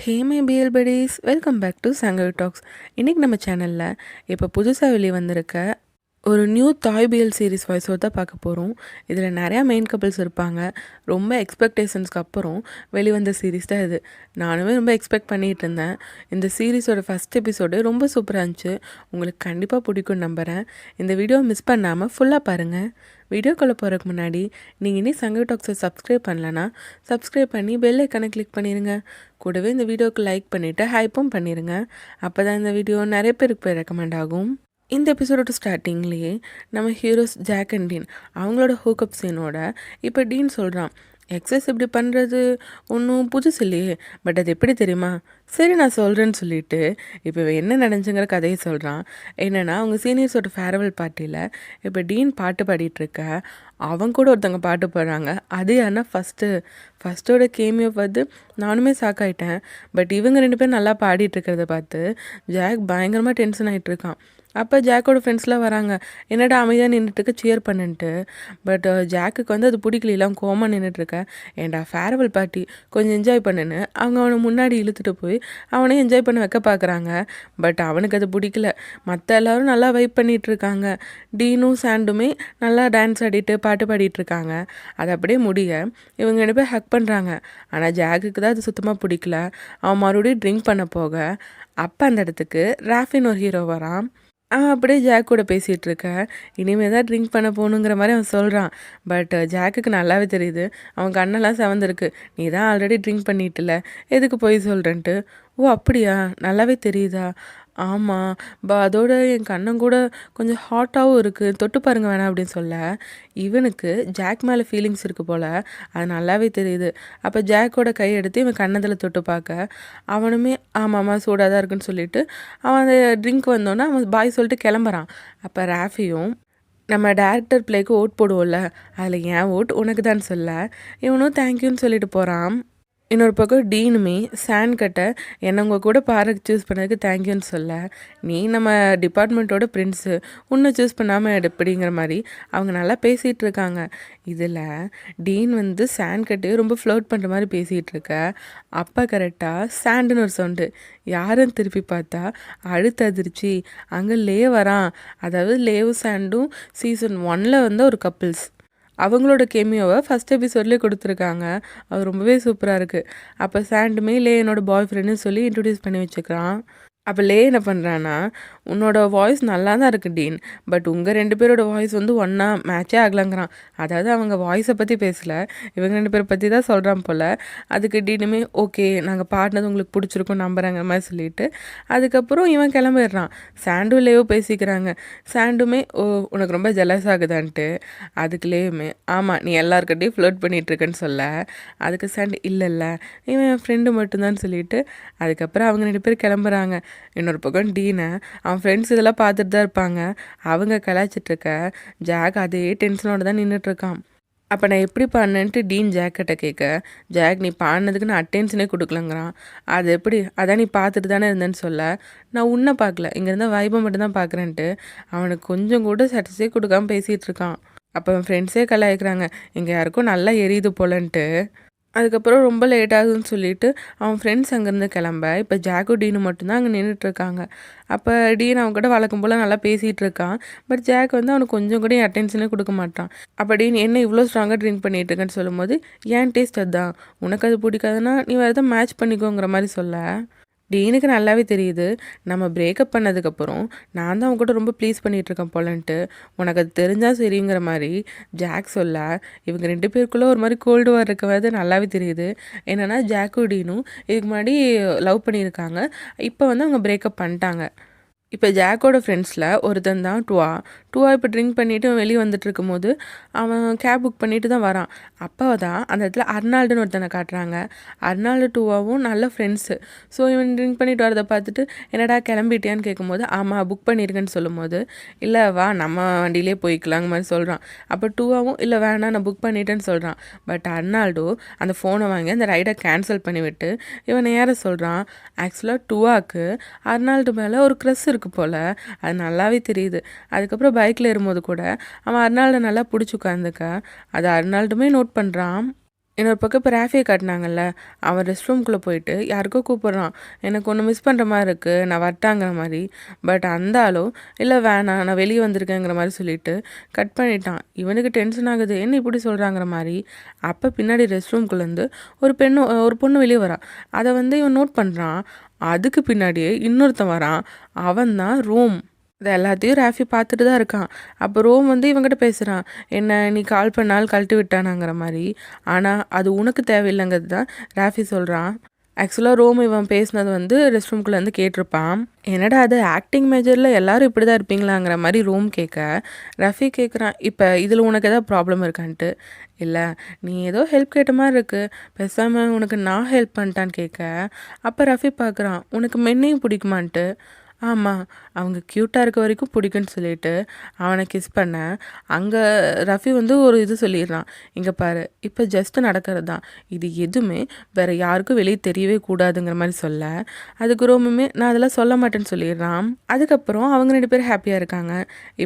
Hey my PL buddies, welcome back to Sangavi talks. இன்றைக்கி நம்ம சேனலில் இப்போ புதுசாக வெளியே வந்திருக்க ஒரு நியூ தாய் பிஎல் சீரிஸ் வாய்ஸோடு தான் பார்க்க போகிறோம். இதில் நிறையா மெயின் கப்பிள்ஸ் இருப்பாங்க. ரொம்ப எக்ஸ்பெக்டேஷன்ஸ்க்கு அப்புறம் வெளிவந்த சீரீஸ் தான் இது. நானுமே ரொம்ப எக்ஸ்பெக்ட் பண்ணிகிட்டு இருந்தேன். இந்த சீரீஸோட ஃபஸ்ட் எபிசோடு ரொம்ப சூப்பராக இருந்துச்சு. உங்களுக்கு கண்டிப்பாக பிடிக்கும்னு நம்புகிறேன். இந்த வீடியோவை மிஸ் பண்ணாமல் ஃபுல்லாக பாருங்கள். வீடியோக்குள்ளே போகிறதுக்கு முன்னாடி நீங்கள் இனி சங்கவி டாக்ஸை சப்ஸ்கிரைப் பண்ணலன்னா சப்ஸ்கிரைப் பண்ணி பெல் ஐக்கானை கிளிக் பண்ணிடுங்க. கூடவே இந்த வீடியோவுக்கு லைக் பண்ணிவிட்டு ஹைப்பும் பண்ணிடுங்க. அப்போ தான் இந்த வீடியோ நிறைய பேருக்கு போய் ரெக்கமெண்ட் ஆகும். இந்த எபிசோடோட ஸ்டார்டிங்லேயே நம்ம ஹீரோஸ் ஜாக் அண்ட் டீன் அவங்களோட ஹூக்கப் சீனோட இப்போ டீன் சொல்கிறான், எக்ஸஸ் இப்படி பண்ணுறது ஒன்றும் புதுசு இல்லையே, பட் அது எப்படி தெரியுமா? சரி நான் சொல்கிறேன்னு சொல்லிட்டு இப்போ என்ன நடந்துச்சுங்கிற கதையை சொல்கிறான். என்னென்னா அவங்க சீனியர்ஸோட ஃபேர்வெல் பார்ட்டியில் இப்போ டீன் பாட்டு பாடிட்டுருக்க அவங்க கூட ஒருத்தவங்க பாட்டு பாடுறாங்க. அது யாருன்னா ஃபஸ்ட்டோட கேமியோ பார்த்து நானுமே ஷாக்காயிட்டேன். பட் இவங்க ரெண்டு பேரும் நல்லா பாடிட்டுருக்கிறத பார்த்து ஜாக் பயங்கரமாக டென்ஷன் ஆகிட்டுருக்கான். அப்போ ஜாக்கோட ஃப்ரெண்ட்ஸ்லாம் வராங்க. என்னடா அமைதியாக நின்றுட்டுருக்கு, சியர் பண்ணுன்ட்டு. பட் ஜாக்குக்கு அது பிடிக்கலாம், கோமா நின்றுட்டுருக்க. ஏன்டா ஃபேர்வெல் பார்ட்டி, கொஞ்சம் என்ஜாய் பண்ணுன்னு அவங்க அவனை முன்னாடி இழுத்துட்டு போய் அவனே என்ஜாய் பண்ண வைக்க பார்க்குறாங்க. பட் அவனுக்கு அது பிடிக்கல. மற்ற எல்லோரும் நல்லா வைப் பண்ணிகிட்ருக்காங்க. டீனும் சாண்டுமே நல்லா டான்ஸ் ஆடிட்டு பாட்டு பாடிட்டுருக்காங்க. அது அப்படியே முடிய இவங்க ரெண்டு பேர் ஹக் பண்ணுறாங்க. ஆனால் ஜாக்குக்கு தான் அது சுத்தமாக பிடிக்கல. அவன் மறுபடியும் ட்ரிங்க் பண்ண போக அப்போ அந்த இடத்துக்கு ராஃபின் ஒரு ஹீரோ வரான். அப்படியே ஜாக் கூட பேசிகிட்டு இருக்க. இனிமேல் தான் ட்ரிங்க் பண்ண போகணுங்கிற மாதிரி அவன் சொல்கிறான். பட் ஜாக்குக்கு நல்லாவே தெரியுது, அவன் கண்ணெல்லாம் செவந்திருக்கு. நீ தான் ஆல்ரெடி ட்ரிங்க் பண்ணிட்டுல, எதுக்கு போய் சொல்கிறேன்ட்டு. ஓ அப்படியா, நல்லாவே தெரியுதா? ஆமாம், அதோட என் கண்ணம் கூட கொஞ்சம் ஹாட்டாகவும் இருக்குது, தொட்டு பாருங்க வேணாம் அப்படின்னு சொல்ல இவனுக்கு ஜாக் மேலே ஃபீலிங்ஸ் இருக்குது போல், அது நல்லாவே தெரியுது. அப்போ ஜாக்கோட கை எடுத்து இவன் கண்ணத்தில் தொட்டு பார்க்க அவனுமே ஆமாம்மா சூடாக தான் இருக்குன்னு சொல்லிட்டு அவன் அந்த ட்ரிங்க் வந்தோன்னே அவன் பாய் சொல்லிட்டு கிளம்புறான். அப்போ ராஃபியும் நம்ம டேரக்டர் பிளேக்கு ஓட் போடுவோம்ல, அதில் ஏன் ஓட் உனக்கு தான் சொல்ல இவனும் தேங்க்யூன்னு சொல்லிட்டு போகிறான். இன்னொரு பக்கம் டீனுமே சாண்ட் கட்ட என்னை உங்கள் கூட பாருக்கு சூஸ் பண்ணதுக்கு தேங்க்யூன்னு சொல்ல, நீ நம்ம டிபார்ட்மெண்ட்டோட பிரின்ஸு, உன்னை சூஸ் பண்ணாமல் எப்படிங்கிற மாதிரி அவங்க நல்லா பேசிகிட்டு இருக்காங்க. இதில் டீன் சாண்ட் கட்டே ரொம்ப ஃப்ளோட் பண்ணுற மாதிரி பேசிகிட்டு இருக்க. அப்போ கரெக்டாக சாண்டுன்னு ஒரு சவுண்டு. யாருன்னு திருப்பி பார்த்தா அடுத்த அதிர்ச்சி, அங்கே லே வரான். அதாவது லேவும் சாண்டும் சீசன் 1 ஒரு கப்பிள்ஸ். அவங்களோட கேமியோவை ஃபஸ்ட் எபிசோட்லேயே கொடுத்துருக்காங்க. அது ரொம்பவே சூப்பராக இருக்குது. அப்போ சாண்டுமே லே என்னோடய பாய் ஃப்ரெண்டுன்னு சொல்லி இன்ட்ரடியூஸ் பண்ணி வச்சுக்கிறான். அப்போ லே என்ன பண்ணுறான்னா, உன்னோட வாய்ஸ் நல்லா தான் இருக்குது டீன், பட் உங்கள் ரெண்டு பேரோட வாய்ஸ் ஒன்றா மேட்சே ஆகலாங்கிறான். அதாவது அவங்க வாய்ஸை பற்றி பேசலை, இவங்க ரெண்டு பேரை பற்றி தான் சொல்கிறான் போல். அதுக்கு டீனுமே ஓகே நாங்கள் பாடினது உங்களுக்கு பிடிச்சிருக்கும் நம்புறாங்க மாதிரி சொல்லிட்டு அதுக்கப்புறம் இவன் கிளம்பிடுறான். சாண்டும் லேவோ பேசிக்கிறாங்க. சாண்டுமே ஓ உனக்கு ரொம்ப ஜெலஸ் ஆகுதான்ட்டு. அதுக்கு லேவுமே ஆமாம் நீ எல்லாருக்கிட்டையும் ஃப்ளோட் பண்ணிகிட்ருக்கேன்னு சொல்ல அதுக்கு சாண்டு இல்லை இவன் என் ஃப்ரெண்டு மட்டும்தான் சொல்லிட்டு அதுக்கப்புறம் அவங்க ரெண்டு பேர் கிளம்புறாங்க. இன்னொரு பக்கம் டீனை அவன் ஃப்ரெண்ட்ஸ் இதெல்லாம் பார்த்துட்டு தான் இருப்பாங்க. அவங்க கலாய்ச்சிட்ருக்க ஜாக் அதே டென்ஷனோடு தான் நின்றுட்டுருக்கான். அப்போ நான் எப்படி பாடினேன்ட்டு டீன் ஜாக்கிட்ட கேட்க, ஜாக் நீ பாடினதுக்கு நான் அட்டென்ஷனே கொடுக்கலங்கிறான். அது எப்படி, அதான் நீ பார்த்துட்டு தானே இருந்தேன்னு சொல்ல, நான் உன்னை பார்க்கல, இங்கே இருந்தால் வைபை மட்டும்தான் பார்க்குறேன்ட்டு அவனுக்கு கொஞ்சம் கூட சட்டிஸே கொடுக்காம பேசிகிட்டு இருக்கான். அப்போ அவன் ஃப்ரெண்ட்ஸே கலாய்க்கிறாங்க, இங்கே யாருக்கும் நல்லா எரியுது போலன்ட்டு. அதுக்கப்புறம் ரொம்ப லேட் ஆகுதுன்னு சொல்லிட்டு அவன் ஃப்ரெண்ட்ஸ் அங்கேருந்து கிளம்ப இப்போ ஜாக்கும் டீனும் மட்டும்தான் அங்கே நின்றுட்டுருக்காங்க. அப்போ டீன் அவங்ககிட்ட வழக்கம் போல் நல்லா பேசிகிட்டு இருக்கான். பட் ஜாக் அவனுக்கு கொஞ்சம் கூட அட்டென்ஷனே கொடுக்க மாட்டான். அப்போ டீன் என்ன இவ்வளோ ஸ்ட்ராங்காக ட்ரிங்க் பண்ணிகிட்டு இருக்கேன்னு சொல்லும்போது, ஏன் டேஸ்ட் அதுதான், உனக்கு அது பிடிக்காதுன்னா நீ வேறு எதாவது மேட்ச் பண்ணிக்கோங்கிற மாதிரி சொல்ல டீனுக்கு நல்லாவே தெரியுது நம்ம பிரேக்கப் பண்ணதுக்கப்புறம் நான் தான் அவங்க கூட ரொம்ப ப்ளீஸ் பண்ணிகிட்ருக்கேன் போலன்ட்டு. உனக்கு அது தெரிஞ்சால் சரிங்கிற மாதிரி ஜாக் சொல்ல இவங்க ரெண்டு பேருக்குள்ளே ஒரு மாதிரி கோல்டு வார் இருக்கிறது நல்லாவே தெரியுது. என்னென்னா ஜாக்கும் டீனும் இதுக்கு முன்னாடி லவ் பண்ணியிருக்காங்க. இப்போ அவங்க பிரேக்கப் பண்ணிட்டாங்க. இப்போ ஜாக்கோட ஃப்ரெண்ட்ஸில் ஒருத்தன் தான் டுவா இப்போ ட்ரிங்க் பண்ணிவிட்டு வெளியே வந்துட்டு இருக்கும்போது அவன் கேப் புக் பண்ணிட்டு தான் வரான். அப்போ தான் அந்த இடத்துல அர்னால்டுன்னு ஒருத்தனை காட்டுறாங்க. அர்னால்டு டுவாவும் நல்ல ஃப்ரெண்ட்ஸு. ஸோ இவன் ட்ரிங்க் பண்ணிட்டு வரதை பார்த்துட்டு என்னடா கிளம்பிட்டியான்னு கேட்கும்போது ஆமாம் புக் பண்ணியிருக்கேன்னு சொல்லும்போது இல்லை வா நம்ம வண்டியிலே போய்க்கலாங்க மாதிரி சொல்கிறான். அப்போ டுவாவும் இல்லை வேணாம் நான் புக் பண்ணிட்டேன்னு சொல்கிறான். பட் அர்னால்டு அந்த ஃபோனை வாங்கி அந்த ரைடை கேன்சல் பண்ணிவிட்டு இவன் ஏற சொல்கிறான். ஆக்சுவலாக டுவாக்கு அர்னால்டு மேலே ஒரு க்ரஷ் இருக்குது போல், அது நல்லாவே தெரியுது. அதுக்கப்புறம் பைக்கில் ஏறும்போது கூட அவன் அர்னால்டை நல்லா பிடிச்சி உட்காந்துக்க அதை அர்னால்டுமே நோட் பண்ணுறான். இன்னொரு பக்கம் இப்போ ராஃபியை காட்டினாங்கல்ல, அவன் ரெஸ்ட் ரூம்குள்ளே போயிட்டு யாருக்கோ கூப்பிட்றான், எனக்கு ஒன்று மிஸ் பண்ணுற மாதிரி இருக்குது, நான் வரட்டாங்கிற மாதிரி. பட் அந்த ஆளும் இல்லை வேணாம் நான் வெளியே வந்திருக்கேங்கிற மாதிரி சொல்லிட்டு கட் பண்ணிட்டான். இவனுக்கு டென்ஷன் ஆகுது, என்ன இப்படி சொல்கிறாங்கிற மாதிரி. அப்போ பின்னாடி ரெஸ்ட் ரூம்குள்ளேருந்து ஒரு பொண்ணு வெளியே வரா. அதை இவன் நோட் பண்ணுறான். அதுக்கு பின்னாடியே இன்னொருத்தன் வரான். அவன் தான் ரோம். இது எல்லாத்தையும் ராஃபி பார்த்துட்டு தான் இருக்கான். அப்போ ரோம் இவங்கிட்ட பேசுகிறான், என்ன நீ கால் பண்ணால் கழட்டி விட்டானாங்கிற மாதிரி. ஆனால் அது உனக்கு தேவையில்லைங்கிறது தான் ராஃபி சொல்கிறான். ஆக்சுவலாக ரோம் இவன் பேசினது ரெஸ்ட் ரூம்குள்ளேருந்து கேட்டிருப்பான். என்னடா அது ஆக்டிங் மேஜரில் எல்லோரும் இப்படி தான் இருப்பீங்களாங்கிற மாதிரி ரோம் கேட்க, ரஃபி கேட்குறான், இப்போ இதில் உனக்கு எதாவது ப்ராப்ளம் இருக்கான்ட்டு. இல்லை நீ ஏதோ ஹெல்ப் கேட்ட மாதிரி இருக்குது, பேசாமல் உனக்கு நான் ஹெல்ப் பண்ணிட்டான்னு கேட்க, அப்போ ரஃபி பார்க்குறான், உனக்கு மென்னையும் பிடிக்குமான்ட்டு. ஆமாம், அவங்க க்யூட்டாக இருக்க வரைக்கும் பிடிக்குன்னு சொல்லிட்டு அவனை கிஸ் பண்ண, அங்கே ரஃபி ஒரு இது சொல்லிடுறான், இங்கே பாரு இப்போ ஜஸ்ட்டு நடக்கிறது தான், இது எதுவுமே வேறு யாருக்கும் வெளியே தெரியவே கூடாதுங்கிற மாதிரி சொல்ல, அதுக்கு ரொம்பவுமே நான் அதெல்லாம் சொல்ல மாட்டேன்னு சொல்லிடுறான். அதுக்கப்புறம் அவங்க 2 பேரும் ஹாப்பியாக இருக்காங்க.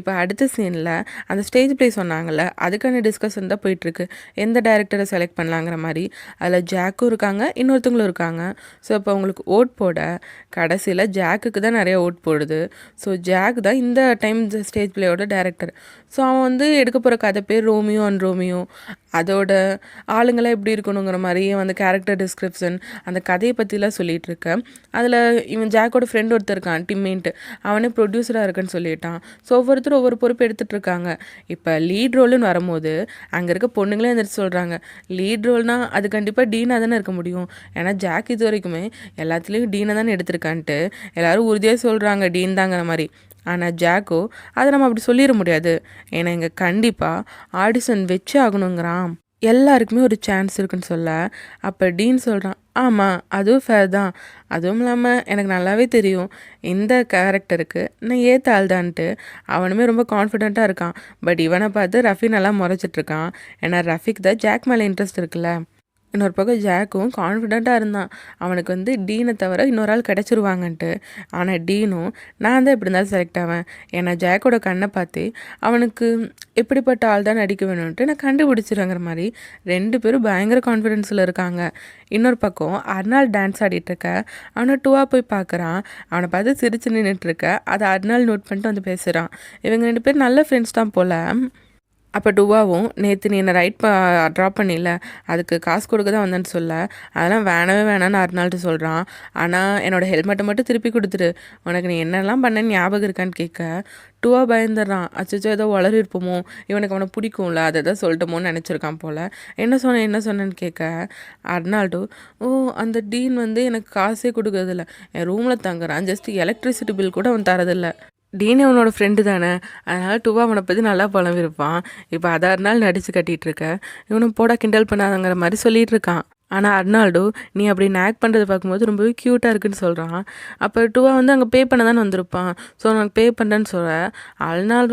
இப்போ அடுத்த சீனில் அந்த ஸ்டேஜ் ப்ளே சொன்னாங்கள்ல, அதுக்கான டிஸ்கஷன் தான் போயிட்டுருக்கு, எந்த டைரக்டரை செலக்ட் பண்ணலாங்கிற மாதிரி. அதில் ஜாக்கும் இருக்காங்க, இன்னொருத்தவங்களும் இருக்காங்க. ஸோ இப்போ அவங்களுக்கு ஓட் போட கடைசியில் ஜாக்குக்கு தான் நிறைய ஓட் போடுது. ஸோ ஜாக் தான் இந்த டைம் ஸ்டேஜ் பிளேயோட டைரக்டர். ஸோ அவன் எடுக்க போகிற கதை பேர் ரோமியோ அண்ட் ரோமியோ. அதோட ஆளுங்களாம் எப்படி இருக்கணுங்கிற மாதிரி கேரக்டர் டிஸ்கிரிப்ஷன் அந்த கதையை பற்றிலாம் சொல்லிகிட்டு இருக்கேன். அதில் இவன் ஜாக்கோட ஃப்ரெண்ட் ஒருத்தர் இருக்கான் டிம்மேன்ட்டு, அவனே ப்ரொடியூசராக இருக்குன்னு சொல்லிட்டான். ஸோ ஒவ்வொருத்தரும் ஒவ்வொரு பொறுப்பு எடுத்துகிட்டு இருக்காங்க. இப்போ லீட் ரோலுன்னு வரும்போது அங்கே இருக்க பொண்ணுங்களே எந்திரிச்சு சொல்கிறாங்க, லீட் ரோல்னால் அது கண்டிப்பாக டீனாக தானே இருக்க முடியும், ஏன்னா ஜாக் இது வரைக்குமே எல்லாத்துலேயும் டீனை தானே எடுத்திருக்கான்ட்டு எல்லோரும் உறுதியாக சொல்கிறாங்க டீன் தாங்கிற மாதிரி. ஆனால் ஜாக்கோ அதை நம்ம அப்படி சொல்லிட முடியாது, ஏன்னா இங்கே கண்டிப்பாக ஆடிஷன் வச்சு ஆகணுங்கிறான், எல்லாருக்குமே ஒரு சான்ஸ் இருக்குன்னு சொல்ல. அப்போ டீன் சொல்கிறான், ஆமாம் அதுவும் ஃபேர் தான், அதுவும் இல்லாமல் எனக்கு நல்லாவே தெரியும் இந்த கேரக்டருக்கு நான் ஏற்ற ஆள் தான்ட்டு. அவனுமே ரொம்ப கான்ஃபிடெண்ட்டாக இருக்கான். பட் இவனை பார்த்து ரஃபி நல்லா முறைச்சிட்ருக்கான், ஏன்னா ரஃபிக்கு தான் ஜாக் மேலே இன்ட்ரெஸ்ட் இருக்குல்ல. இன்னொரு பக்கம் ஜாக்கும் கான்ஃபிடெண்ட்டாக இருந்தான், அவனுக்கு டீனை தவிர இன்னொரு ஆள் கிடச்சிருவாங்கன்ட்டு. ஆனால் டீனும் நான் தான் எப்படி இருந்தாலும் செலக்ட் ஆவேன், ஏன்னா ஜாக்கோட கண்ணை பார்த்து அவனுக்கு எப்படிப்பட்ட ஆள் தான் நடிக்க வேணும்ன்ட்டு நான் கண்டுபிடிச்சிருங்கிற மாதிரி 2 பேரும் பயங்கர கான்ஃபிடென்ஸில் இருக்காங்க. இன்னொரு பக்கம் அர்னால் டான்ஸ் ஆடிட்டுருக்க, அவனை டூவா போய் பார்க்குறான், அவனை பார்த்து சிரிச்சு நின்றுட்டுருக்க, அதை அர்னால் நோட் பண்ணிட்டு பேசுகிறான். இவங்க 2 பேரும் நல்ல ஃப்ரெண்ட்ஸ் தான் போல். அப்போ டுவாவும், நேற்று நீ என்னை ட்ராப் பண்ணில, அதுக்கு காசு கொடுக்க தான் வந்தேன்னு சொல்ல, அதெல்லாம் வேணவே வேணான்னு அர்னால்ட்டு சொல்கிறான். ஆனால் என்னோடய ஹெல்மெட்டை மட்டும் திருப்பி கொடுத்துரு, உனக்கு நீ என்னெல்லாம் பண்ணேன்னு ஞாபகம் இருக்கான்னு கேட்க, டுவா பயந்துடுறான். அச்சோ ஏதோ வளரிருப்போமோ, இவனுக்கு அவனை பிடிக்கும்ல, அதை தான் சொல்லிட்டோமோன்னு நினச்சிருக்கான் போல். என்ன சொன்னேன்னு கேட்க, அர்னால்டு, ஓ அந்த டீன் எனக்கு காசே கொடுக்கறதில்ல, என் ரூமில் தங்குறான், ஜஸ்ட் எலக்ட்ரிசிட்டி பில் கூட அவன் தரதில்லை, டீன் அவனோட ஃப்ரெண்டு தானே, அதனால் டுவா அவனை பற்றி நல்லா புலம்பிருப்பான். இப்போ அதாருனால நடித்து கட்டிகிட்டு இருக்க, இவனும் போட கிண்டல் பண்ணாதங்கிற மாதிரி சொல்லிகிட்டு இருக்கான். ஆனால் அர்னால்டு, நீ அப்படி ஆக்ட் பண்ணுறது பார்க்கும்போது ரொம்பவே க்யூட்டாக இருக்குன்னு சொல்கிறான். அப்போ டுவா அங்கே பே பண்ண தானே வந்திருப்பான், ஸோ உனக்கு பே பண்ணுறேன்னு சொல்ல, அர்னால்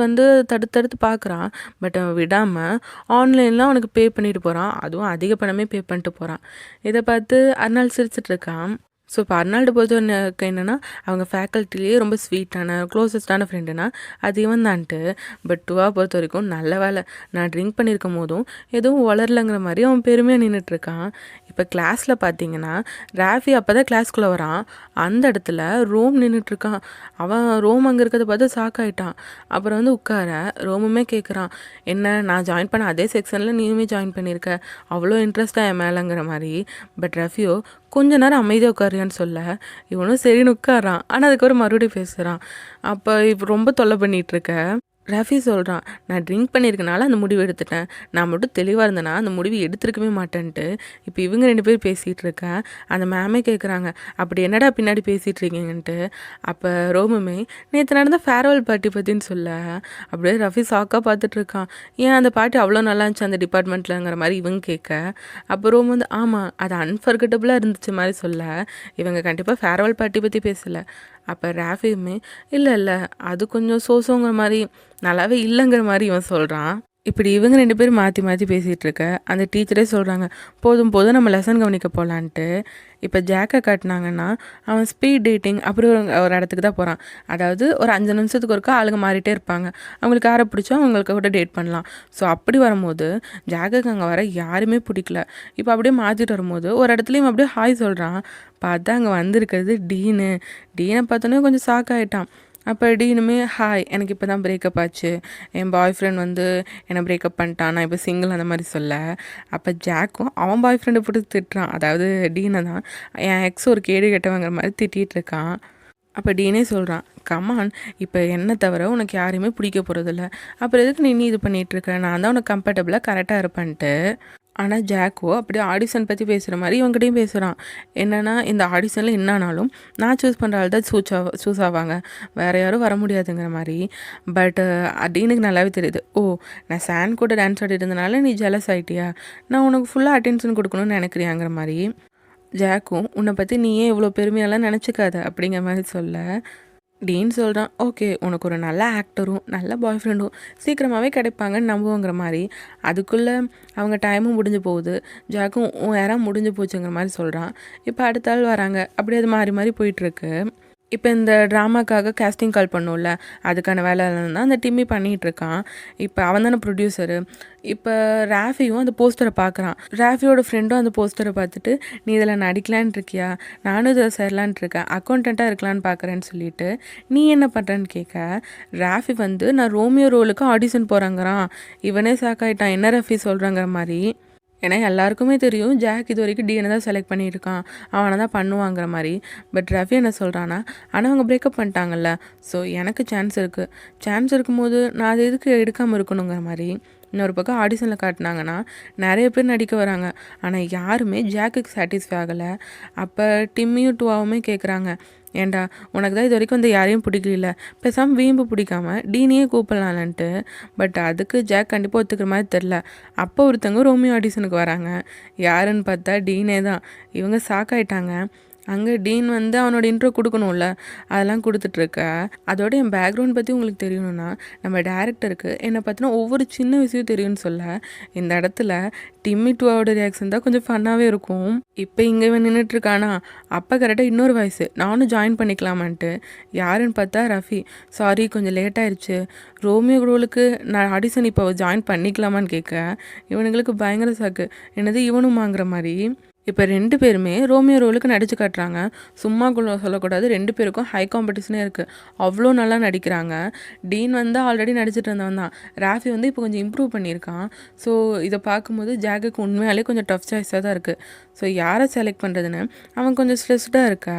தடுத்து பார்க்குறான். பட் அவன் விடாமல் ஆன்லைனில் அவனுக்கு பே பண்ணிட்டு போகிறான், அதுவும் அதிக பணமே பே பண்ணிட்டு போகிறான். இதை பார்த்து அர்னால் சிரிச்சிட்டு இருக்கான். ஸோ இப்போ அர்னால்டு பொறுத்தவரைக்கும் என்னென்னா, அவங்க ஃபேக்கல்ட்டிலேயே ரொம்ப ஸ்வீட்டான க்ளோசஸ்டான ஃப்ரெண்டுனா அது இவன் தான்ட்டு. பட் டுவா பொறுத்த வரைக்கும் நல்ல வேலை, நான் ட்ரிங்க் பண்ணியிருக்கும் போதும் எதுவும் வளரலைங்கிற மாதிரி அவன் பெருமையாக நின்றுட்டுருக்கான். இப்போ கிளாஸில் பார்த்தீங்கன்னா ராஃபி அப்போ தான் கிளாஸ்க்குள்ளே வரான். அந்த இடத்துல ரோம் நின்றுட்டுருக்கான். அவன் ரோம் அங்கே இருக்கிறத பார்த்து ஷாக்காயிட்டான். அப்புறம் உட்கார ரோமுமே கேட்குறான், என்ன நான் ஜாயின் பண்ண அதே செக்ஷனில் நீயுமே ஜாயின் பண்ணியிருக்க, அவ்வளோ இன்ட்ரெஸ்ட்டாக என் மேலேங்கிற மாதிரி. பட் ரஃபியோ கொஞ்ச நேரம் அமைதியாக உட்காரியான்னு சொல்ல, இவனும் சரின்னு உட்காரான். ஆனால் அதுக்கப்புறம் மறுபடியும் பேசுகிறான். அப்போ இப்போ ரொம்ப தொல்லை பண்ணிகிட்ருக்க ரஃபி சொல்கிறான், நான் ட்ரிங்க் பண்ணியிருக்கனால அந்த முடிவு எடுத்துட்டேன், நான் மட்டும் தெளிவாக இருந்தேன்னா அந்த முடிவு எடுத்துருக்கவே மாட்டேன்ட்டு. இப்போ இவங்க 2 பேர் பேசிகிட்டு இருக்கேன். அந்த மேமே கேட்குறாங்க, அப்படி என்னடா பின்னாடி பேசிகிட்டு இருக்கீங்கன்ட்டு. அப்போ ரோமுமே நேற்று நடந்த ஃபேர்வெல் பார்ட்டி பற்றின்னு சொல்ல, அப்படியே ரஃபி ஷாக்காக பார்த்துட்ருக்கான். ஏன் அந்த பார்ட்டி அவ்வளோ நல்லா இருந்துச்சு அந்த டிபார்ட்மெண்ட்லங்கிற மாதிரி இவங்க கேட்க, அப்போ ரோம் ஆமாம் அது அன்ஃபர்கட்டபுளாக இருந்துச்சு மாதிரி சொல்ல, இவங்க கண்டிப்பாக ஃபேர்வெல் பார்ட்டி பற்றி பேசலை. அப்போ ராஃபியுமே இல்லை அது கொஞ்சம் சோசோங்கிற மாதிரி நல்லாவே இல்லைங்கிற மாதிரி இவன் சொல்கிறான். இப்படி இவங்க 2 பேரும் மாற்றி மாற்றி பேசிகிட்டு இருக்க அந்த டீச்சரே சொல்கிறாங்க, போதும் போதும் நம்ம லெசன் கவனிக்க போகலான்ட்டு. இப்போ ஜாக்கை காட்டினாங்கன்னா அவன் ஸ்பீட் டேட்டிங் அப்படி ஒரு இடத்துக்கு தான் போகிறான். அதாவது ஒரு 5 நிமிஷத்துக்கு ஒருக்கா ஆளுங்க மாறிட்டே இருப்பாங்க. அவங்களுக்கு யாரை பிடிச்சோ அவங்களுக்கு கூட டேட் பண்ணலாம். ஸோ அப்படி வரும்போது ஜாக்குக்கு அங்கே வர யாருமே பிடிக்கல. இப்போ அப்படியே மாற்றிட்டு வரும்போது ஒரு இடத்துலையும் அப்படியே ஹாய் சொல்கிறான். பார்த்தா அங்கே வந்திருக்கிறது டீனை பார்த்தோன்னே கொஞ்சம் ஷாக் ஆகிட்டான். அப்போ டீனுமே ஹாய், எனக்கு இப்போ தான் பிரேக்கப் ஆச்சு, என் பாய் ஃப்ரெண்ட் வந்து என்னை பிரேக்கப் பண்ணிட்டான், நான் இப்போ சிங்கிள் அந்த மாதிரி சொல்ல. அப்போ ஜாக்கும் அவன் பாய் ஃப்ரெண்டை போட்டு திட்டுறான். அதாவது டீனை தான் என் எக்ஸ் ஒரு கேடு கெட்டவங்கிற மாதிரி திட்டிகிட்டு இருக்கான். அப்போ டீனே சொல்கிறான், கமான், இப்போ என்ன தவிர உனக்கு யாரையுமே பிடிக்க போகிறதில்ல, அப்புறம் எதுக்கு நீ இது பண்ணிகிட்ருக்க, நான் தான் உனக்கு கம்ஃபர்டபுளாக கரெக்டாக இருப்பேன்ட்டு. ஆனால் ஜாக்கோ அப்படியே ஆடிஷன் பற்றி பேசுகிற மாதிரி இவங்ககிட்டையும் பேசுகிறான். என்னென்னா இந்த ஆடிஷனில் என்னானாலும் நான் சூஸ் பண்ணுற ஆள் தான் சூஸ் ஆவாங்க, வேறு யாரும் வர முடியாதுங்கிற மாதிரி. பட் டீனுக்கு நல்லாவே தெரியுது, ஓ நான் சான் கூட டான்ஸ் ஆடிட்டு இருந்தனால நீ ஜெலஸ் ஆகிட்டியா, நான் உனக்கு ஃபுல்லாக அட்டென்ஷன் கொடுக்கணும்னு நினைக்கிறியாங்கிற மாதிரி. ஜாக்கும் உன்னை பற்றி நீயே இவ்வளோ பெருமையெல்லாம் நினச்சிக்காத அப்படிங்கிற மாதிரி சொல்ல, டீன் சொல்கிறான், ஓகே உனக்கு ஒரு நல்ல ஆக்டரும் நல்ல பாய் ஃப்ரெண்டும் சீக்கிரமாகவே கிடைப்பாங்கன்னு நம்புவோங்கிற மாதிரி. அதுக்குள்ளே அவங்க டைமும் முடிஞ்சு போகுது. ஜாக்கும் யாராவது முடிஞ்சு போச்சுங்கிற மாதிரி சொல்கிறான். இப்போ அடுத்த ஆள் வராங்க. அப்படியே அது மாறி மாறி போயிட்டுருக்கு. இப்போ இந்த ட்ராமாக்காக கேஸ்டிங் கால் பண்ணும்ல, அதுக்கான வேலையில தான் அந்த டிம்மி பண்ணிகிட்ருக்கான். இப்போ அவன் தானே ப்ரொடியூசரு. இப்போ ராஃபியும் அந்த போஸ்டரை பார்க்குறான். ராஃபியோட ஃப்ரெண்டும் அந்த போஸ்டரை பார்த்துட்டு, நீ இதில் நடிக்கலான் இருக்கியா, நானும் இதில் சேரலான் இருக்கேன், அக்கௌண்டண்ட்டாக இருக்கலான்னு பார்க்குறேன்னு சொல்லிட்டு, நீ என்ன பண்ணுறேன்னு கேட்க, ராஃபி வந்து நான் ரோமியோ ரோலுக்கு ஆடிஷன் போகிறாங்கிறான். இவனே சாக்காயிட்டான், என்ன ராஃபி சொல்கிறாங்கிற மாதிரி. ஏன்னா எல்லாருக்குமே தெரியும் ஜாக் இது வரைக்கும் டீனை தான் செலக்ட் பண்ணியிருக்கான், அவனை தான் பண்ணுவாங்கிற மாதிரி. பட் ரவி என்ன சொல்கிறான்னா, ஆனால் அவங்க பிரேக்கப் பண்ணிட்டாங்கல்ல, ஸோ எனக்கு சான்ஸ் இருக்கும்போது நான் அது எதுக்கு எடுக்காமல் இருக்கணுங்கிற மாதிரி. இன்னொரு பக்கம் ஆடிஷனில் காட்டினாங்கன்னா நிறைய பேர் நடிக்க வராங்க, ஆனால் யாருமே ஜாக்குக்கு சாட்டிஸ்ஃபை ஆகலை. அப்போ டிம்மியும் டூவாவுமே கேட்குறாங்க, ஏண்டா உனக்கு தான் இது வரைக்கும் வந்து யாரையும் பிடிக்கல, பேசாமல் வீம்பு பிடிக்காம டீனையே கூப்பிடலான்ட்டு. பட் அதுக்கு ஜாக் கண்டிப்பாக ஒத்துக்கிற மாதிரி தெரில. அப்போ ஒருத்தவங்க ரோமியோ ஆடிஷனுக்கு வராங்க. யாருன்னு பார்த்தா டீனே தான். இவங்க ஷாக்காயிட்டாங்க. அங்கே டீன் வந்து அவனோட இன்ட்ரோ கொடுக்கணும்ல, அதெல்லாம் கொடுத்துட்ருக்க. அதோட என் பேக்ரவுண்ட் பற்றி உங்களுக்கு தெரியணும்னா, நம்ம டேரக்டருக்கு என்னை பற்றினா ஒவ்வொரு சின்ன விஷயம் தெரியும்னு சொல்ல, இந்த இடத்துல டிம்மி டூவோட ரியாக்ஷன் தான் கொஞ்சம் ஃபன்னாகவே இருக்கும். இப்போ இங்கே இவன் நின்றுட்டுருக்கானா, அப்போ கரெக்டாக இன்னொரு வாய்ஸ், நானும் ஜாயின் பண்ணிக்கலாமான்ட்டு. யாருன்னு பார்த்தா ரஃபி, சாரி கொஞ்சம் லேட் ஆயிடுச்சு, ரோமியோ ரோலுக்கு நான் ஆடிஷன் இப்போ ஜாயின் பண்ணிக்கலாமான்னு கேட்க, இவனுங்களுக்கு பயங்கர சாக்கு, என்னது இவனுமாங்கிற மாதிரி. இப்போ 2 பேருமே ரோமியோ ரோலுக்கு நடித்து காட்டுறாங்க. சும்மா சொல்லக்கூடாது, 2 பேருக்கும் ஹை காம்படிஷனே இருக்குது. அவ்வளோ நல்லா நடிக்கிறாங்க. டீன் வந்து ஆல்ரெடி நடிச்சிட்டு இருந்தவன் தான். ராஃபி வந்து இப்போ கொஞ்சம் இம்ப்ரூவ் பண்ணியிருக்கான். ஸோ இதை பார்க்கும்போது ஜாக்குக்கு உண்மையாலே கொஞ்சம் டஃப் சாய்ஸாக தான் இருக்குது. ஸோ யாரை செலக்ட் பண்ணுறதுன்னு அவன் கொஞ்சம் ஸ்ட்ரெஸ்டாக இருக்க.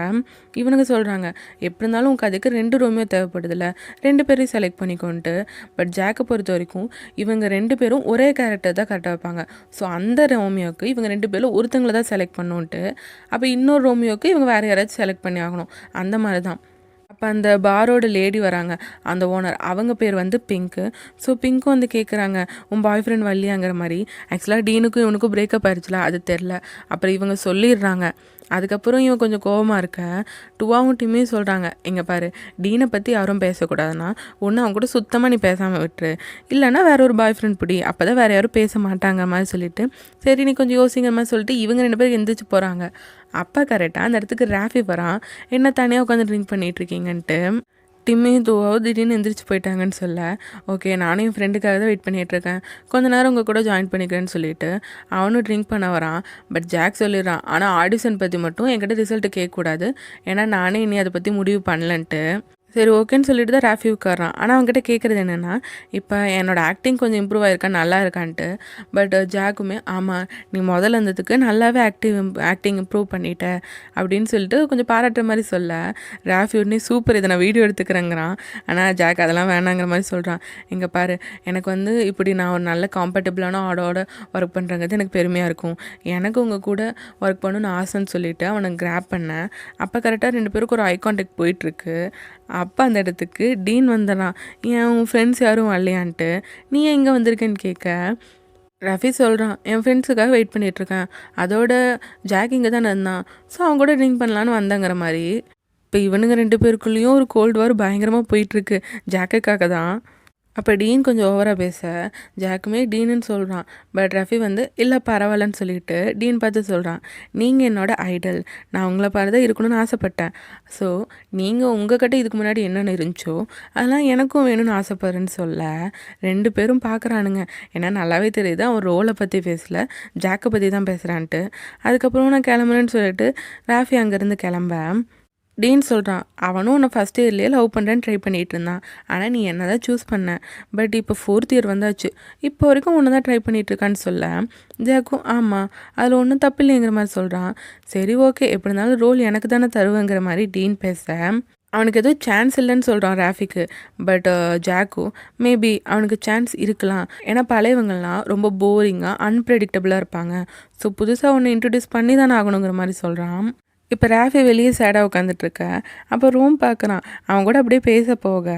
இவனுங்க சொல்கிறாங்க, எப்படி இருந்தாலும் உனக்கு அதுக்கு 2 ரோமியோ தேவைப்படுதில்ல, 2 பேரையும் செலக்ட் பண்ணிக்கோன்ட்டு. பட் ஜாக்கை பொறுத்த வரைக்கும் இவங்க 2 பேரும் ஒரே கேரக்டர் தான் கரெக்டாக வைப்பாங்க. ஸோ அந்த ரோமியோவுக்கு இவங்க 2 பேரும் ஒருத்தங்களை தான் செலக்ட் பண்ணுன்ட்டு. அப்போ இன்னொரு ரோமியோவுக்கு இவங்க வேறு யாராச்சும் செலக்ட் பண்ணி ஆகணும். அந்த மாதிரி தான். அப்போ அந்த பாரோட லேடி வராங்க, அந்த ஓனர், அவங்க பேர் வந்து பிங்க்கு. ஸோ பிங்க்கும் வந்து கேட்குறாங்க, உன் பாய் ஃப்ரெண்ட் வரலையாங்கிற மாதிரி. ஆக்சுவலாக டீனுக்கும் இவனுக்கும் பிரேக்கப் ஆயிடுச்சுல, அது தெரில. அப்புறம் இவங்க சொல்லிடுறாங்க. அதுக்கப்புறம் இவன் கொஞ்சம் கோபமாக இருக்க, டூவாவும் டீமே சொல்கிறாங்க, இங்கே பாரு, டீனை பற்றி யாரும் பேசக்கூடாதுன்னா ஒன்று அவங்க கூட சுத்தமாக நீ பேசாமல் விட்டுரு, இல்லைனா வேற ஒரு பாய் ஃப்ரெண்ட் பிடி, அப்போ தான் வேறு யாரும் பேச மாட்டாங்க மாதிரி சொல்லிட்டு, சரி நீ கொஞ்சம் யோசிங்கிற மாதிரி சொல்லிட்டு இவங்க 2 பேரும் எந்திரிச்சு போகிறாங்க. அப்போ கரெக்டாக அந்த இடத்துக்கு ராஃபி வரான். என்ன தனியாக உட்காந்து ட்ரிங்க் பண்ணிகிட்ருக்கீங்கன்ட்டு. டிம்மியும் தூவாவும் திடீர்னு எந்திரிச்சு போயிட்டாங்கன்னு சொல்ல, ஓகே நானும் என் ஃப்ரெண்டுக்காக தான் வெயிட் பண்ணிகிட்ருக்கேன், கொஞ்ச நேரம் உங்கள் கூட ஜாயின் பண்ணிக்கிறேன்னு சொல்லிட்டு அவனும் ட்ரிங்க் பண்ண வரான். பட் ஜாக் சொல்லிடுறான், ஆனால் ஆடிஷன் பற்றி மட்டும் என்கிட்ட ரிசல்ட்டு கேட்கக்கூடாது, ஏன்னா நானே இனி அதை பற்றி முடிவு பண்ணலன்ட்டு. சரி ஓகேன்னு சொல்லிட்டு தான் ராஃபி உட்காரான். ஆனால் அவங்ககிட்ட கேட்குறது என்னென்னா, இப்போ என்னோடய ஆக்டிங் கொஞ்சம் இம்ப்ரூவ் ஆயிருக்கா, நல்லா இருக்கான்ட்டு. பட் ஜாக்குமே, ஆமாம் நீ முதல்ல இருந்ததுக்கு நல்லாவே ஆக்டிங் இம்ப்ரூவ் பண்ணிட்ட அப்படின்னு சொல்லிட்டு கொஞ்சம் பாராட்டுற மாதிரி சொல்ல, ராஃபி உடனே சூப்பர், இதை நான் வீடியோ எடுத்துக்கிறேங்கிறான். ஆனால் ஜாக் அதெல்லாம் வேணாங்கிற மாதிரி சொல்கிறான். இங்கே பாரு, எனக்கு வந்து இப்படி நான் ஒரு நல்ல காம்பர்டபுளான ஆடோட ஒர்க் பண்ணுறங்கிறது எனக்கு பெருமையாக இருக்கும், எனக்கு உங்கள் கூட ஒர்க் பண்ணணும்னு ஆசைன்னு சொல்லிவிட்டு அவனை கிராப் பண்ணேன். அப்போ கரெக்டாக 2 பேருக்கு ஒரு ஐ கான்டாக்ட் போயிட்டுருக்கு. அப்போ அந்த இடத்துக்கு டீன் வந்தான். ஏன் உன் ஃப்ரெண்ட்ஸ் யாரும் வரலையான்ட்டு. நீ ஏன் இங்கே வந்திருக்கேன்னு கேட்க, ரஃபி சொல்கிறான், என் ஃப்ரெண்ட்ஸுக்காக வெயிட் பண்ணிகிட்ருக்கேன், அதோட ஜாக் இங்கே தானே இருந்தான், ஸோ அவங்க கூட ட்ரிங்க் பண்ணலான்னு வந்தங்கிற மாதிரி. இப்போ இவனுங்க 2 பேருக்குள்ளேயும் ஒரு கோல்டு வார் பயங்கரமாக போயிட்டுருக்கு, ஜாக்குக்காக தான். அப்போ டீன் கொஞ்சம் ஓவராக பேச ஜாக்குமே டீனுன்னு சொல்கிறான். பட் ரஃபி வந்து இல்லை பரவாயில்லன்னு சொல்லிட்டு டீன் பார்த்து சொல்கிறான், நீங்கள் என்னோட ஐடல், நான் உங்களை பார்த்து தான் இருக்கணும்னு ஆசைப்பட்டேன். ஸோ நீங்கள் உங்கள்கிட்ட இதுக்கு முன்னாடி என்னென்ன இருந்துச்சோ அதெல்லாம் எனக்கும் வேணும்னு ஆசைப்படுறேன்னு சொல்ல 2 பேரும் பார்க்குறானுங்க. ஏன்னா நல்லாவே தெரியுது அவன் ரோலை பற்றி பேசல, ஜாக்கை பற்றி தான் பேசுகிறான்ட்டு. அதுக்கப்புறம் நான் கிளம்புறேன்னு சொல்லிட்டு ராஃபி அங்கேருந்து கிளம்ப டீன் சொல்கிறான், அவனும் உன்னை ஃபஸ்ட் இயர்லேயே லவ் பண்ணுறேன்னு ட்ரை பண்ணிகிட்டு இருந்தான். ஆனால் நீ என்ன தான் சூஸ் பண்ண. பட் இப்போ 4th இயர் வந்தாச்சு, இப்போ வரைக்கும் ஒன்று தான் ட்ரை பண்ணிகிட்ருக்கான்னு சொல்ல ஜாக்கும் ஆமாம் அதில் ஒன்றும் தப்பு இல்லைங்கிற மாதிரி சொல்கிறான். சரி ஓகே, எப்படி இருந்தாலும் ரோல் எனக்கு தானே தருவேங்கிற மாதிரி டீன் பேச அவனுக்கு எதுவும் சான்ஸ் இல்லைன்னு சொல்கிறான் ராஃபிக்கு. பட் ஜாக்கு மேபி அவனுக்கு சான்ஸ் இருக்கலாம். ஏன்னா பழையவங்கள்லாம் ரொம்ப போரிங்காக அன்பிரடிக்டபுளாக இருப்பாங்க. ஸோ புதுசாக ஒன்று இன்ட்ரடியூஸ் பண்ணி தானே ஆகணுங்கிற மாதிரி சொல்கிறான். இப்போ ராஃபி வெளியே சேடாக உட்காந்துட்ருக்க. அப்போ ரூம் பார்க்குறான். அவன் கூட அப்படியே பேச போக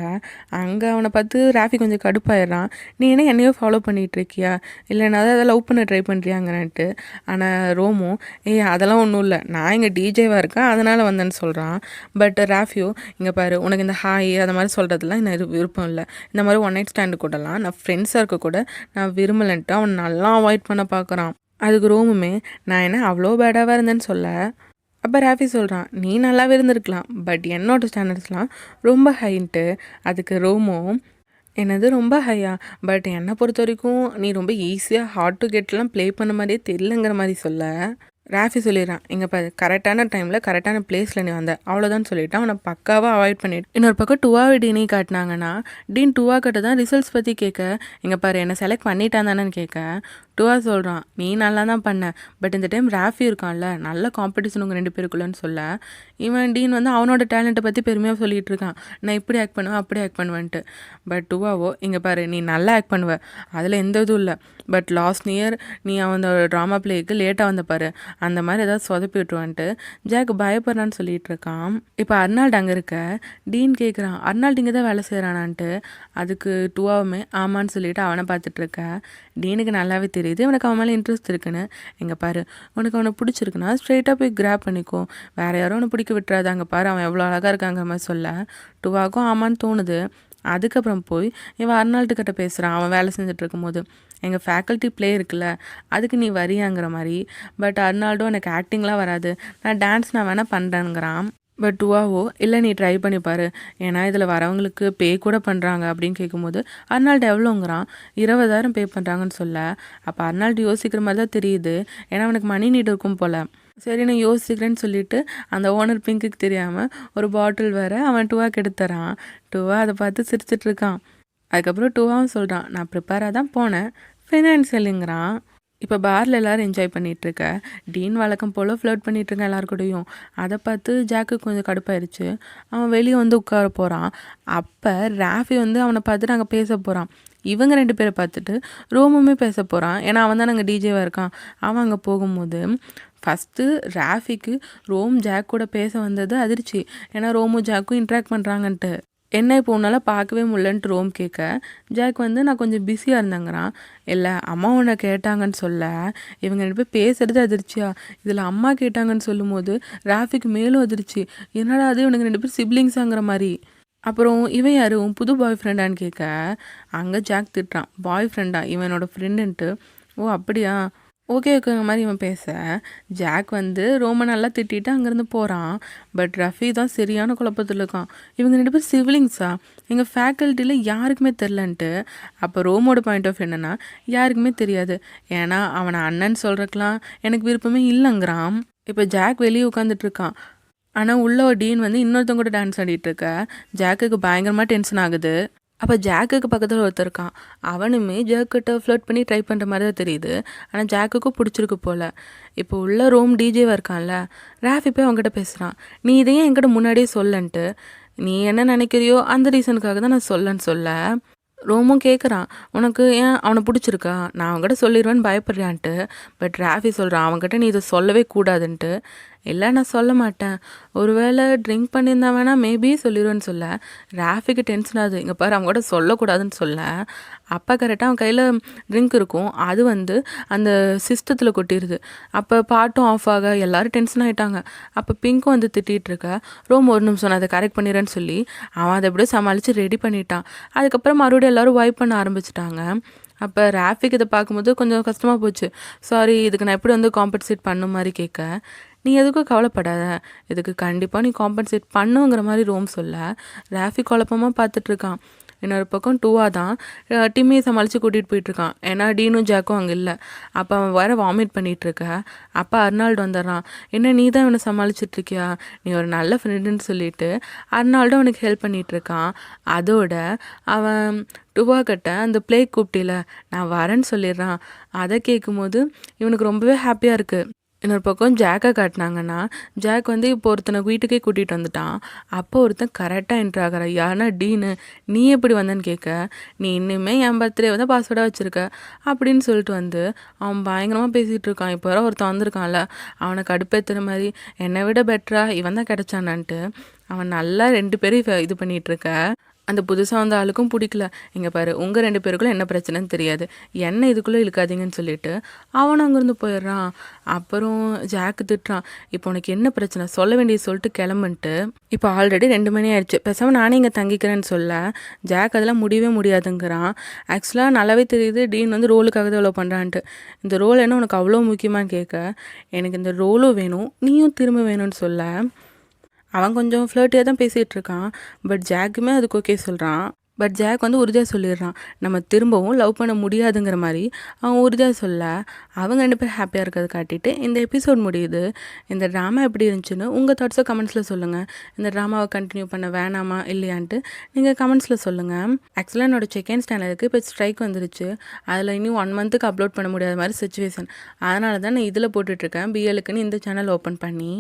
அங்கே அவனை பார்த்து ராஃபி கொஞ்சம் கடுப்பாயிடுறான். நீ என்ன என்னையோ ஃபாலோ பண்ணிகிட்ருக்கியா, இல்லை நான் அதை லவ் பண்ண ட்ரை பண்ணுறியாங்கன்ட்டு. ஆனால் ரோமும் அதெல்லாம் ஒன்றும் இல்லை, நான் இங்கே டிஜேவாக இருக்கேன் அதனால் வந்தேன்னு சொல்கிறான். பட் ராஃபியோ இங்கே பாரு, உனக்கு இந்த ஹாய் அது மாதிரி சொல்கிறதுலாம் எனக்கு விருப்பம் இல்லை. இந்த மாதிரி ஒன் நைட் ஸ்டாண்டு கூடலாம் நான் ஃப்ரெண்ட்ஸாக இருக்க கூட நான் விரும்பலைன்ட்டு அவன் நல்லா அவாய்ட் பண்ண பார்க்குறான். அதுக்கு ரோமுமே நான் என்ன அவ்வளோ பேடாவாக இருந்தேன்னு சொல்ல அப்போ ராஃபி சொல்கிறான், நீ நல்லாவே இருந்திருக்கலாம், பட் என்னோட ஸ்டாண்டர்ட்ஸ்லாம் ரொம்ப ஹைன்ட்டு. அதுக்கு ரோமோ என்னது ரொம்ப ஹையா, பட் என்னை பொறுத்த வரைக்கும் நீ ரொம்ப ஈஸியாக ஹார்ட் டு கெட்லாம் ப்ளே பண்ண மாதிரியே தெரியலங்கிற மாதிரி சொல்ல ராஃபி சொல்லிடுறான், இங்கே பாரு கரெக்டான டைமில் கரெக்டான பிளேஸில் நீ வந்த அவ்வளோதான் சொல்லிவிட்டு அவனை பக்காவாக அவாய்ட் பண்ணிட்டு இன்னொரு பக்கம் டூவாவை டீனே காட்டினாங்கன்னா டீன் டூவா கிட்ட தான் ரிசல்ட்ஸ் பற்றி கேட்க, இங்கே பாரு என்னை செலக்ட் பண்ணிட்டான் தானேன்னு கேட்க டூவா சொல்கிறான், நீ நல்லா தான் பண்ண, பட் இந்த டைம் ராஃபி இருக்கான்ல நல்ல காம்படிஷன் உங்கள் 2 பேருக்குள்ளன்னு சொல்ல இவன் டீன் வந்து அவனோட டேலண்ட்டை பற்றி பெருமையாக சொல்லிகிட்டு இருக்கான், நான் இப்படி ஆக்ட் பண்ணுவேன் அப்படி ஆக்ட் பண்ணுவேன்ட்டு. பட் டூவாவோ இங்கே பாரு நீ நல்லா ஆக்ட் பண்ணுவ அதில் எந்த இதுவும் இல்லை, பட் லாஸ்ட் இயர் நீ அவன் ட்ராமா பிளேக்கு லேட்டாக வந்த பாரு அந்த மாதிரி ஏதாவது சொதப்பி விட்டுருவான்ட்டு ஜாக் பயப்படுறான்னு சொல்லிட்டு இருக்கான். இப்போ அர்னால்டு அங்கே இருக்க டீன் கேட்குறான், அர்னால்டு இங்கே தான் வேலை செய்கிறானான்ட்டு. அதுக்கு டூவாவுமே ஆமான்னு சொல்லிட்டு அவனை பார்த்துட்டு இருக்க. டீனுக்கு நல்லாவே தெரியுது இவனுக்கு அவன் மேலே இன்ட்ரெஸ்ட் இருக்குன்னு. எங்கே பாரு உனக்கு அவனை பிடிச்சிருக்குன்னா ஸ்ட்ரெயிட்டாக போய் கிராப் பண்ணிக்கோ, வேறு யாரும் அவனை பிடிக்க விட்டுறாது, அங்கே பாரு அவன் எவ்வளோ அழகாக இருக்காங்கிற மாதிரி சொல்ல டூவாக்கும் ஆமான்னு தோணுது. அதுக்கப்புறம் போய் இவன் அர்னால்டு கிட்ட பேசுகிறான் அவன் வேலை செஞ்சுட்டு இருக்கும்போது, எங்கள் ஃபேக்கல்ட்டி ப்ளே இருக்குல்ல அதுக்கு நீ வரியாங்கிற மாதிரி. பட் அர்னால்டோ எனக்கு ஆக்டிங்லாம் வராது, நான் டான்ஸ் நான் வேணால் பண்ணுறேங்கிறான். பட் டூவாவோ இல்லை நீ ட்ரை பண்ணிப்பாரு, ஏன்னா இதில் வரவங்களுக்கு பே கூட பண்ணுறாங்க அப்படின்னு கேட்கும்போது அர்னால்டு எவ்வளோங்கிறான், 20,000 பே பண்ணுறாங்கன்னு சொல்ல. அப்போ அர்னால்டு யோசிக்கிற மாதிரி தான் தெரியுது, ஏன்னா அவனுக்கு மணி நீட் இருக்கும் போல். சரி நான் யோசிக்கிறேன்னு சொல்லிட்டு அந்த ஓனர் பிங்க்குக்கு தெரியாமல் ஒரு பாட்டில் வேறு அவன் டூவாக்கு எடுத்துறான். டூவா அதை பார்த்து சிரிச்சிட்ருக்கான். அதுக்கப்புறம் டூவாவும் சொல்கிறான், நான் ப்ரிப்பேராக தான் போனேன், ஃபினான்ஷியலுங்கிறான். இப்போ பாரில் எல்லோரும் என்ஜாய் பண்ணிகிட்ருக்க. டீன் வழக்கம் போல் ஃப்ளர்ட் பண்ணிகிட்ருக்கேன் எல்லாருக்கூடையும். அதை பார்த்து ஜாக்கு கொஞ்சம் கடுப்பாயிருச்சு. அவன் வெளியே வந்து உட்கார போகிறான். அப்போ ராஃபி வந்து அவனை பார்த்துட்டு அங்கே பேச போகிறான். இவங்க 2 பேரை பார்த்துட்டு ரோமுமே பேச போகிறான், ஏன்னா அவன் தான் அங்கே டிஜேவாக இருக்கான். அவன் அங்கே போகும்போது ஃபஸ்ட்டு ராஃபிக்கு ரோம் ஜாக் கூட பேச வந்தது அதிர்ச்சி, ஏன்னா ரோமும் ஜாக்கும் இன்ட்ராக்ட் பண்ணுறாங்கன்ட்டு. என்ன இப்போ உன்னால் பார்க்கவே முடியலன்ட்டு ரோம் கேட்க ஜாக் வந்து நான் கொஞ்சம் பிஸியாக இருந்தேங்கிறான். இல்லை அம்மா உன்னை கேட்டாங்கன்னு சொல்ல இவங்க 2 பேர் பேசுகிறது அதிர்ச்சியா, இதில் அம்மா கேட்டாங்கன்னு சொல்லும் போது ராஃபிக்கு மேலும் அதிர்ச்சி, என்னடா அது இவனுக்கு 2 பேர் சிப்ளிங்ஸாங்கிற மாதிரி. அப்புறம் இவன் யார் உன் புது பாய் ஃப்ரெண்டான்னு கேட்க அங்கே ஜாக் திட்டுறான், பாய் ஃப்ரெண்டா இவனோட ஃப்ரெண்டுன்ட்டு. ஓ அப்படியா ஓகே ஓகேங்க மாதிரி இவன் பேச ஜாக் வந்து ரோம நல்லா திட்டிட்டு அங்கேருந்து போகிறான். பட் ரஃபி தான் சரியான குழப்பத்தில் இருக்கான். இவங்க 2 பேர் சிவிலிங்ஸா, எங்கள் ஃபேக்கல்ட்டியில் யாருக்குமே தெரிலன்ட்டு. அப்போ ரோமோட பாயிண்ட் ஆஃப் என்னென்னா யாருக்குமே தெரியாது, ஏன்னா அவனை அண்ணன் சொல்கிறக்கெலாம் எனக்கு விருப்பமே இல்லைங்கிறான். இப்போ ஜாக் வெளியே உட்காந்துட்ருக்கான். ஆனால் உள்ள ஒரு டீன் வந்து இன்னொருத்தவங்க கூட டான்ஸ் ஆடிட்டுருக்க. ஜாக்குக்கு பயங்கரமாக டென்ஷன் ஆகுது. அப்போ ஜாக்குக்கு பக்கத்தில் ஒருத்தர் இருக்கான். அவனுமே ஜாக்கிட்ட ஃப்ளர்ட் பண்ணி ட்ரை பண்ணுற மாதிரி தான் தெரியுது, ஆனால் ஜாக்குக்கும் பிடிச்சிருக்கு போல். இப்போ உள்ள ரோம் டிஜேவாக இருக்கான்ல, ராஃபி போய் அவங்ககிட்ட பேசுகிறான், நீ இதையும் என்கிட்ட முன்னாடியே சொல்லன்ட்டு. நீ என்ன நினைக்கிறியோ அந்த ரீசனுக்காக தான் நான் சொல்லன்னு சொல்ல. ரோமும் கேட்குறான், உனக்கு ஏன் அவனை பிடிச்சிருக்கா, நான் அவங்ககிட்ட சொல்லிடுவேன்னு பயப்படுறான்ட்டு. பட் ராஃபி சொல்கிறான் அவங்ககிட்ட நீ இதை சொல்லவே கூடாதுன்ட்டு. இல்லை நான் சொல்ல மாட்டேன், ஒருவேளை ட்ரிங்க் பண்ணியிருந்தா வேணா மேபி சொல்லிடுவேன்னு சொல்ல. ராஃபிக்கு டென்ஷன் ஆகுது, இங்கே பாரு அவங்க கூட சொல்லக்கூடாதுன்னு சொல்ல. அப்போ கரெக்டாக அவன் கையில் ட்ரிங்க் இருக்கும், அது வந்து அந்த சிஸ்டத்தில் கொட்டிடுது. அப்போ பாட்டும் ஆஃப் ஆக எல்லோரும் டென்ஷன் ஆகிட்டாங்க. அப்போ பிங்க்கும் வந்து திட்டிகிட்டு இருக்க, ரோம் ஒரு நிமிஷம் நான் அதை கரெக்ட் பண்ணிடுறேன்னு சொல்லி அவன் அதை எப்படியோ சமாளித்து ரெடி பண்ணிட்டான். அதுக்கப்புறம் மறுபடியும் எல்லோரும் வைப் பண்ண ஆரம்பிச்சிட்டாங்க. அப்போ ராஃபிக் இதை பார்க்கும்போது கொஞ்சம் கஷ்டமாக போச்சு. சாரி, இதுக்கு நான் எப்படி வந்து காம்பன்சேட் பண்ண மாதிரி கேட்க, நீ எதுக்கும் கவலைப்படாத, இதுக்கு கண்டிப்பாக நீ காம்பன்சேட் பண்ணுங்கிற மாதிரி ரோம் சொல்ல. ராஃபிக் குழப்பமாக பார்த்துட்ருக்கான். இன்னொரு பக்கம் டூவா தான் டிம்மியை சமாளித்து கூட்டிகிட்டு போயிட்டுருக்கான். ஏன்னா டீனும் ஜாக்கும் அங்கே இல்லை. அப்போ அவன் வேற வாமிட் பண்ணிகிட்ருக்க. அப்போ அர்னால்டு வந்துடுறான். என்ன நீ தான் இவனை சமாளிச்சிட்ருக்கியா, நீ ஒரு நல்ல ஃப்ரெண்டுன்னு சொல்லிட்டு அர்னால்டு அவனுக்கு ஹெல்ப் பண்ணிகிட்ருக்கான். அதோட அவன் டுவா கிட்ட அந்த ப்ளே கூப்பிட்டில நான் வரேன்னு சொல்லிடுறான். அதை கேட்கும்போது இவனுக்கு ரொம்பவே ஹாப்பியாக இருக்குது. இன்னொரு பக்கம் ஜாக்கை காட்டினாங்கன்னா, ஜாக் வந்து இப்போ ஒருத்தனை வீட்டுக்கே கூட்டிகிட்டு வந்துட்டான். அப்போ ஒருத்தன் கரெக்டாக என்ட்ரு ஆகிறான். யாருன்னா டீனு. நீ எப்படி வந்தேன்னு கேட்க, நீ இன்னுமே என் பர்த்டே வந்து பாஸ்வேர்டாக வச்சுருக்க அப்படின்னு சொல்லிட்டு வந்து அவன் பயங்கரமாக பேசிகிட்டு இருக்கான். இப்போ வர ஒருத்தன் வந்திருக்கான்ல, அவனை கடுப்பேற்றுற மாதிரி என்னை விட பெட்டராக இவன் தான் கிடச்சானான்ட்டு அவன் நல்லா 2 பேரும் இது பண்ணிகிட்ருக்க. அந்த புதுசாக வந்த ஆளுக்கும் பிடிக்கல. இங்கே பாரு, உங்கள் 2 பேருக்குள்ளே என்ன பிரச்சனைன்னு தெரியாது, என்ன இதுக்குள்ளே இழுக்காதீங்கன்னு சொல்லிட்டு அவனும் அங்கேருந்து போயிடுறான். அப்புறம் ஜாக்கு திட்டுறான், இப்போ உனக்கு என்ன பிரச்சனை சொல்ல வேண்டியது சொல்லிட்டு கிளம்புன்ட்டு. இப்போ ஆல்ரெடி 2 மணி ஆயிடுச்சு, பேசாமல் நானே இங்கே தங்கிக்கிறேன்னு சொல்ல ஜாக் அதெல்லாம் முடியவே முடியாதுங்கிறான். ஆக்சுவலாக நல்லாவே தெரியுது டீன் வந்து ரோலுக்காக தான் இவ்வளோ பண்ணுறான்ட்டு. இந்த ரோல் என்ன உனக்கு அவ்வளோ முக்கியமானு கேட்க, எனக்கு இந்த ரோலும் வேணும் நீயும் திரும்ப வேணும்னு சொல்ல. அவன் கொஞ்சம் ஃப்ளர்ட்டியாக தான் பேசிகிட்டு இருக்கான். பட் ஜாக்குமே அதுக்கு ஓகே சொல்கிறான். பட் ஜாக் வந்து உறுதியாக சொல்லிடுறான், நம்ம திரும்பவும் லவ் பண்ண முடியாதுங்கிற மாதிரி அவன் உறுதியாக சொல்ல. அவங்க 2 பேர் ஹாப்பியாக இருக்கிறத காட்டிட்டு இந்த எபிசோட் முடியுது. இந்த ட்ராமா எப்படி இருந்துச்சுன்னு உங்கள் தாட்ஸை கமெண்ட்ஸில் சொல்லுங்கள். இந்த ட்ராமாவை கண்டினியூ பண்ண வேணாமா இல்லையான்ட்டு நீங்கள் கமெண்ட்ஸில் சொல்லுங்கள். ஆக்சுவலாக என்னோடய செகண்ட் சேனலுக்கு இப்போ ஸ்ட்ரைக் வந்துருச்சு. அதில் இன்னும் 1 மந்த்துக்கு அப்லோட் பண்ண முடியாத மாதிரி சுச்சுவேஷன். அதனால தான் நான் இதில் போட்டுட்ருக்கேன், பிஎலுக்குன்னு இந்த சேனல் ஓப்பன் பண்ணி.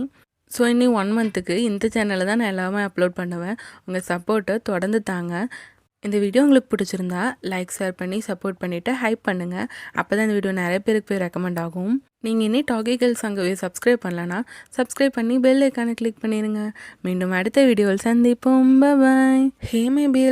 ஸோ இன்னும் 1 மந்த்துக்கு இந்த சேனலில் தான் நான் எல்லாமே அப்லோட் பண்ணுவேன். உங்கள் சப்போர்ட்டை தொடர்ந்து தாங்க. இந்த வீடியோ உங்களுக்கு பிடிச்சிருந்தா லைக் ஷேர் பண்ணி சப்போர்ட் பண்ணிவிட்டு ஹைப் பண்ணுங்கள். அப்போ தான் இந்த வீடியோ நிறைய பேருக்கு போய் ரெக்கமெண்ட் ஆகும். நீங்கள் இன்னும் டாகி கேர்ள்ஸ் அங்கே சப்ஸ்கிரைப் பண்ணலன்னா சப்ஸ்கிரைப் பண்ணி பெல் ஐக்கானை கிளிக் பண்ணிடுங்க. மீண்டும் அடுத்த வீடியோவில் சந்திப்போம். பாய். ஹே மே